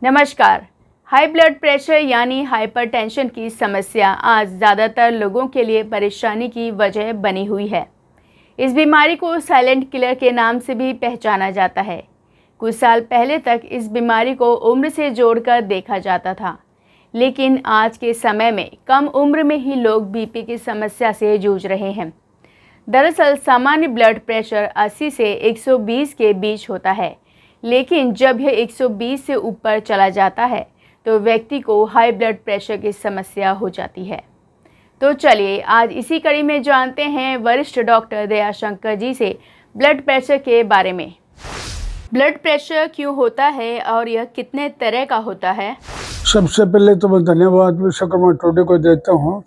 नमस्कार। High blood pressure यानी hypertension की समस्या आज ज़्यादातर लोगों के लिए परेशानी की वजह बनी हुई है। इस बीमारी को साइलेंट किलर के नाम से भी पहचाना जाता है। कुछ साल पहले तक इस बीमारी को उम्र से जोड़कर देखा जाता था, लेकिन आज के समय में कम उम्र में ही लोग बीपी की समस्या से जूझ रहे हैं। दरअसल सामान्य ब्लड प्रेशर 80 से 120 के बीच होता है, लेकिन जब यह 120 से ऊपर चला जाता है तो व्यक्ति को हाई ब्लड प्रेशर की समस्या हो जाती है। तो चलिए आज इसी कड़ी में जानते हैं वरिष्ठ डॉक्टर दयाशंकर जी से ब्लड प्रेशर के बारे में। ब्लड प्रेशर क्यों होता है और यह कितने तरह का होता है? सबसे पहले तो मैं धन्यवाद विश्वकर्मा टुडे को देता हूँ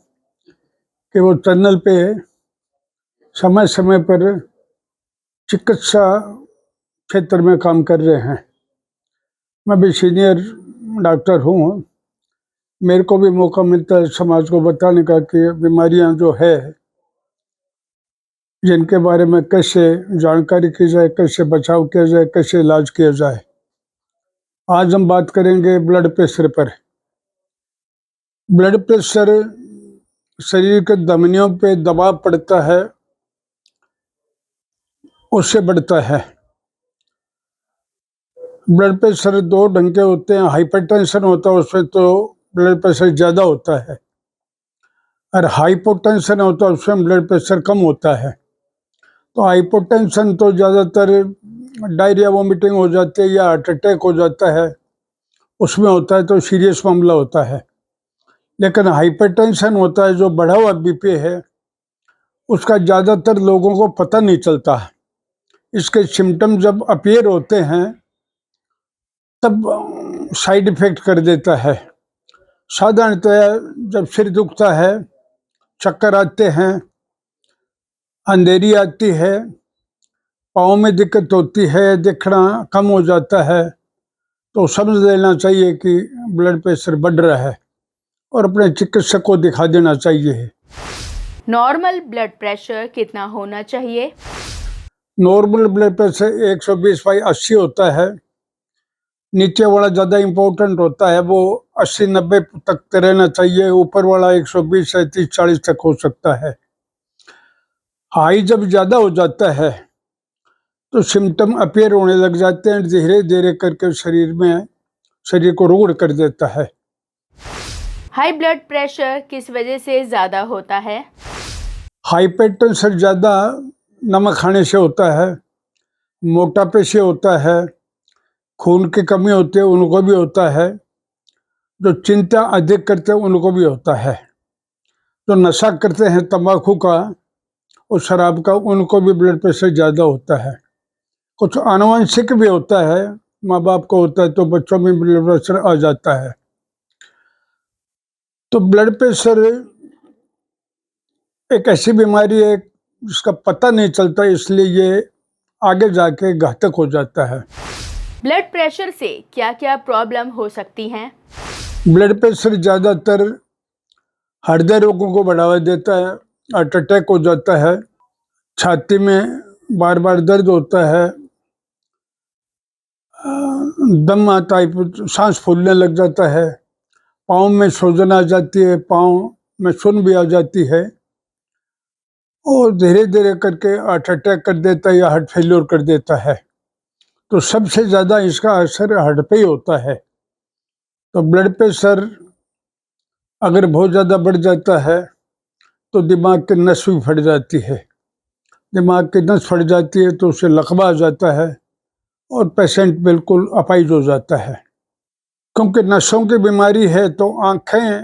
कि वो चैनल पे समय समय पर चिकित्सा क्षेत्र में काम कर रहे हैं। मैं भी सीनियर डॉक्टर हूँ। मेरे को भी मौका मिलता है समाज को बताने का कि बीमारियाँ जो है जिनके बारे में कैसे जानकारी की जाए, कैसे बचाव किया जाए, कैसे इलाज किया जाए। आज हम बात करेंगे ब्लड प्रेशर पर। ब्लड प्रेशर शरीर के धमनियों पे दबाव पड़ता है, उससे बढ़ता है। ब्लड प्रेशर दो ढंग के होते हैं। हाइपरटेंशन होता है, उसमें तो ब्लड प्रेशर ज़्यादा होता है, और हाइपोटेंशन होता है उसमें ब्लड प्रेशर कम होता है। तो हाइपोटेंशन तो ज़्यादातर डायरिया वोमिटिंग हो जाती है या हार्ट अटैक हो जाता है, उसमें होता है तो सीरियस मामला होता है। लेकिन हाइपरटेंशन होता है जो बढ़ा हुआ बीपी है, उसका ज़्यादातर लोगों को पता नहीं चलता। इसके सिम्टम जब अपीयर होते हैं तब साइड इफेक्ट कर देता है। साधारणतः जब सिर दुखता है, चक्कर आते हैं, अंधेरी आती है, पाँव में दिक्कत होती है, दिखना कम हो जाता है, तो समझ लेना चाहिए कि ब्लड प्रेशर बढ़ रहा है और अपने चिकित्सक को दिखा देना चाहिए। नॉर्मल ब्लड प्रेशर कितना होना चाहिए? नॉर्मल ब्लड प्रेशर 120/80 होता है। नीचे वाला ज़्यादा इम्पोर्टेंट होता है, वो 80-90 तक रहना चाहिए। ऊपर वाला 120 से 30-40 तक हो सकता है। हाई जब ज़्यादा हो जाता है तो सिम्टम अपीयर होने लग जाते हैं, धीरे धीरे करके शरीर को रुग्ण कर देता है। हाई ब्लड प्रेशर किस वजह से ज़्यादा होता है? हाइपरटेंशन ज़्यादा नमक खाने से होता है, मोटापे से होता है, खून की कमी होती है उनको भी होता है, जो चिंता अधिक करते हैं उनको भी होता है, जो नशा करते हैं तंबाकू का और शराब का उनको भी ब्लड प्रेशर ज़्यादा होता है। कुछ आनुवंशिक भी होता है, माँ बाप को होता है तो बच्चों में ब्लड प्रेशर आ जाता है। तो ब्लड प्रेशर एक ऐसी बीमारी है जिसका पता नहीं चलता, इसलिए ये आगे जाके घातक हो जाता है। ब्लड प्रेशर से क्या क्या प्रॉब्लम हो सकती हैं? ब्लड प्रेशर ज़्यादातर हृदय रोगों को बढ़ावा देता है, हार्ट अटैक हो जाता है, छाती में बार बार दर्द होता है, दम आता है, सांस फूलने लग जाता है, पाँव में सूजन आ जाती है, पाँव में सुन भी आ जाती है, और धीरे धीरे करके हार्ट अटैक कर देता है या हार्ट फेल्योर कर देता है। तो सबसे ज़्यादा इसका असर हार्ट पे ही होता है। तो ब्लड प्रेशर अगर बहुत ज़्यादा बढ़ जाता है तो दिमाग की नस भी फट जाती है। दिमाग की नस फट जाती है तो उसे लकवा आ जाता है और पेशेंट बिल्कुल अपाहिज हो जाता है। क्योंकि नसों की बीमारी है तो आँखें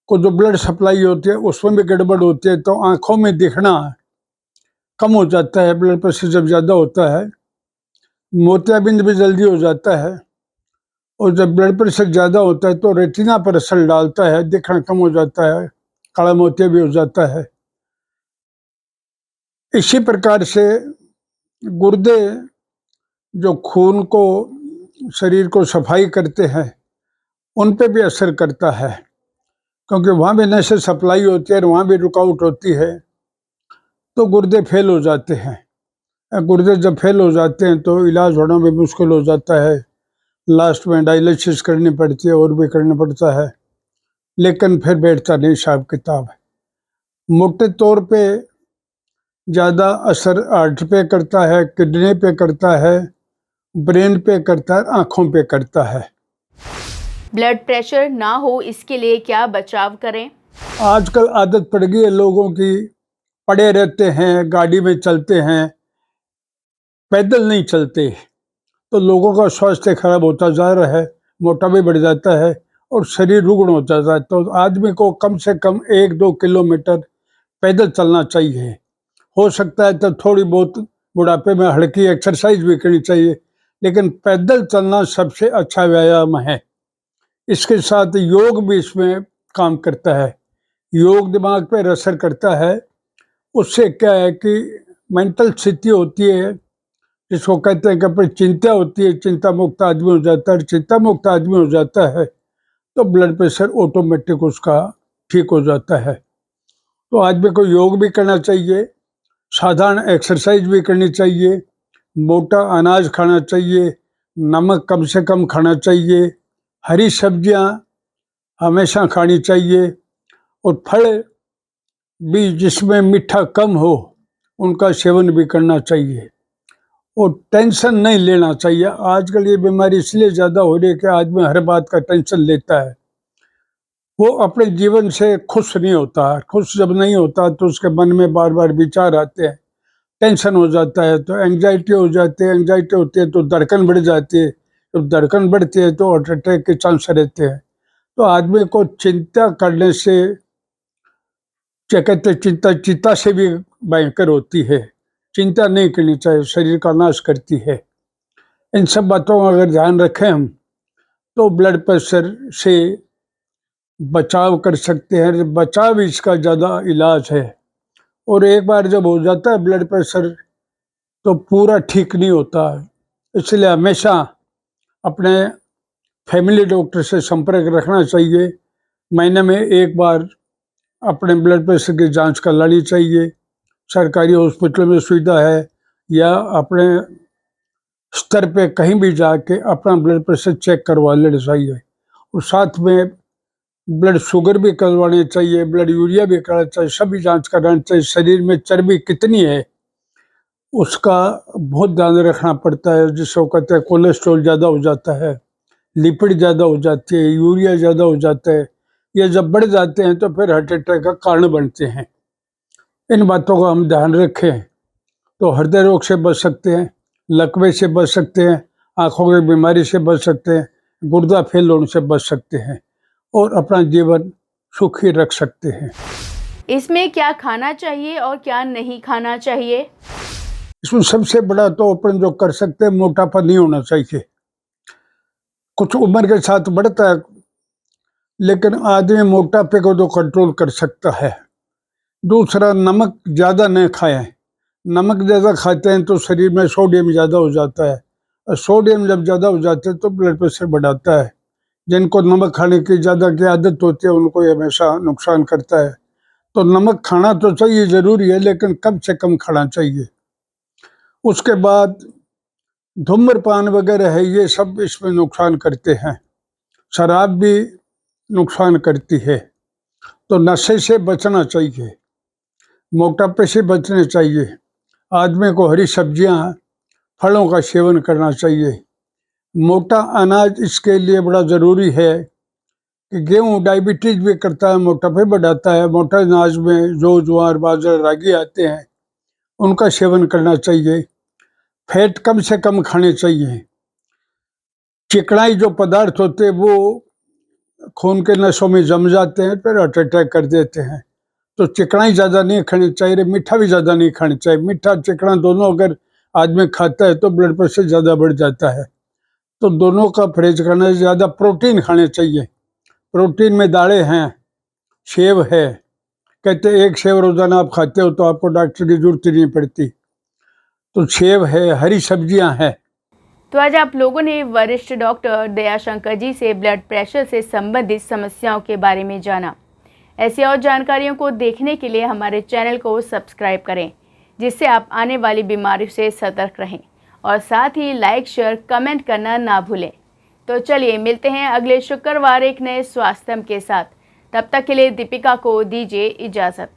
को जो ब्लड सप्लाई होती है उसमें भी गड़बड़ होती है, तो आँखों में दिखना कम हो जाता है। ब्लड प्रेशर जब ज़्यादा होता है, मोतियाबिंद भी जल्दी हो जाता है, और जब ब्लड प्रेशर ज़्यादा होता है तो रेटिना पर असर डालता है, दिखना कम हो जाता है, काला मोतिया भी हो जाता है। इसी प्रकार से गुर्दे जो खून को, शरीर को सफाई करते हैं, उन पे भी असर करता है, क्योंकि वहाँ भी नसें सप्लाई होती है और वहाँ भी रुकावट होती है, तो गुर्दे फेल हो जाते हैं। गुर्दे जब फेल हो जाते हैं तो इलाज होना भी मुश्किल हो जाता है, लास्ट में डायलिसिस करनी पड़ती है और भी करना पड़ता है, लेकिन फिर बैठता नहीं हिसाब किताब। मोटे तौर पे ज़्यादा असर हार्ट पे करता है, किडनी पे करता है, ब्रेन पे करता है, आँखों पे करता है। ब्लड प्रेशर ना हो इसके लिए क्या बचाव करें? आजकल आदत पड़ गई है लोगों की, पड़े रहते हैं, गाड़ी में चलते हैं, पैदल नहीं चलते, तो लोगों का स्वास्थ्य खराब होता जा रहा है, मोटापा भी बढ़ जाता है और शरीर रुग्ण हो जाता है। तो आदमी को कम से कम 1-2 किलोमीटर पैदल चलना चाहिए। हो सकता है तो थोड़ी बहुत बुढ़ापे में हल्की एक्सरसाइज भी करनी चाहिए, लेकिन पैदल चलना सबसे अच्छा व्यायाम है। इसके साथ योग भी इसमें काम करता है। योग दिमाग पर असर करता है। उससे क्या है कि मेंटल स्थिति होती है, जिसको कहते हैं कि अपनी चिंता होती है, चिंता मुक्त आदमी हो जाता है। चिंता मुक्त आदमी हो जाता है तो ब्लड प्रेशर ऑटोमेटिक उसका ठीक हो जाता है। तो आदमी को योग भी करना चाहिए, साधारण एक्सरसाइज भी करनी चाहिए, मोटा अनाज खाना चाहिए, नमक कम से कम खाना चाहिए, हरी सब्जियां हमेशा खानी चाहिए और फल भी जिसमें मीठा कम हो उनका सेवन भी करना चाहिए। और टेंशन नहीं लेना चाहिए। आजकल ये बीमारी इसलिए ज़्यादा हो रही है कि आदमी हर बात का टेंशन लेता है, वो अपने जीवन से खुश नहीं होता। खुश जब नहीं होता तो उसके मन में बार बार विचार आते हैं, टेंशन हो जाता है तो एंग्जाइटी हो जाती है, एंग्जाइटी होती है तो धड़कन बढ़ जाती है, जब धड़कन बढ़ती है तो हार्ट अटैक के चांस रहते हैं। तो आदमी को चिंता करने से, क्या कहते हैं, चिंता से भी भयंकर होती है। चिंता नहीं करनी चाहिए, शरीर का नाश करती है। इन सब बातों का अगर ध्यान रखें हम तो ब्लड प्रेशर से बचाव कर सकते हैं। बचाव इसका ज़्यादा इलाज है। और एक बार जब हो जाता है ब्लड प्रेशर तो पूरा ठीक नहीं होता, इसलिए हमेशा अपने फैमिली डॉक्टर से संपर्क रखना चाहिए। महीने में एक बार अपने ब्लड प्रेशर की जांच करवानी चाहिए। सरकारी हॉस्पिटल में सुविधा है, या अपने स्तर पे कहीं भी जाके अपना ब्लड प्रेशर चेक करवा लेना चाहिए। और साथ में ब्लड शुगर भी करवानी चाहिए, ब्लड यूरिया भी कराना चाहिए, सभी जांच करानी चाहिए। शरीर में चर्बी कितनी है उसका बहुत ध्यान रखना पड़ता है, जिसको कहते हैं कोलेस्ट्रॉल ज़्यादा हो जाता है, लिपिड ज़्यादा हो जाती है, यूरिया ज़्यादा हो जाता है। ये जब बढ़ जाते हैं तो फिर हार्ट अटैक का कारण बनते हैं। इन बातों का हम ध्यान रखें तो हृदय रोग से बच सकते हैं, लकवे से बच सकते हैं, आँखों की बीमारी से बच सकते हैं, गुर्दा फेल होने से बच सकते हैं और अपना जीवन सुखी रख सकते हैं। इसमें क्या खाना चाहिए और क्या नहीं खाना चाहिए? इसमें सबसे बड़ा तो अपन जो कर सकते हैं, मोटापा नहीं होना चाहिए। कुछ उम्र के साथ बढ़ता है, लेकिन आदमी मोटापे को तो कंट्रोल कर सकता है। दूसरा, नमक ज़्यादा न खाएं। नमक ज़्यादा खाते हैं तो शरीर में सोडियम ज़्यादा हो जाता है, और सोडियम जब ज़्यादा हो जाता है तो ब्लड प्रेशर बढ़ाता है। जिनको नमक खाने की ज़्यादा की आदत होती है उनको ये हमेशा नुकसान करता है। तो नमक खाना तो चाहिए, ज़रूरी है, लेकिन कम से कम खाना चाहिए। उसके बाद धूम्रपान वगैरह है, ये सब इसमें नुकसान करते हैं। शराब भी नुकसान करती है। तो नशे से बचना चाहिए, मोटापे से बचना चाहिए। आदमी को हरी सब्जियां, फलों का सेवन करना चाहिए। मोटा अनाज इसके लिए बड़ा ज़रूरी है कि गेहूँ डायबिटीज भी करता है, मोटापे बढ़ाता है। मोटा अनाज में जौ, ज्वार, बाजरा, रागी आते हैं, उनका सेवन करना चाहिए। फैट कम से कम खाने चाहिए। चिकनाई जो पदार्थ होते हैं वो खून के नसों में जम जाते हैं, फिर हार्ट अटैक कर देते हैं। तो चिकनाई ज़्यादा नहीं खानी चाहिए, मीठा भी ज़्यादा नहीं खाना चाहिए। मीठा चिकना दोनों अगर आदमी खाता है तो ब्लड प्रेशर ज़्यादा बढ़ जाता है। तो दोनों का परहेज करना है। ज़्यादा प्रोटीन खाने चाहिए। प्रोटीन में दालें हैं, सेब है। कहते हैं एक सेब रोजाना आप खाते हो तो आपको डॉक्टर की जरूरत ही नहीं पड़ती। तो सेब है, हरी सब्जियां हैं। तो आज आप लोगों ने वरिष्ठ डॉक्टर दयाशंकर जी से ब्लड प्रेशर से संबंधित समस्याओं के बारे में जाना। ऐसी और जानकारियों को देखने के लिए हमारे चैनल को सब्सक्राइब करें, जिससे आप आने वाली बीमारियों से सतर्क रहें, और साथ ही लाइक, शेयर, कमेंट करना ना भूलें। तो चलिए मिलते हैं अगले शुक्रवार एक नए स्वास्थ्य के साथ। तब तक के लिए दीपिका को दीजिए इजाज़त।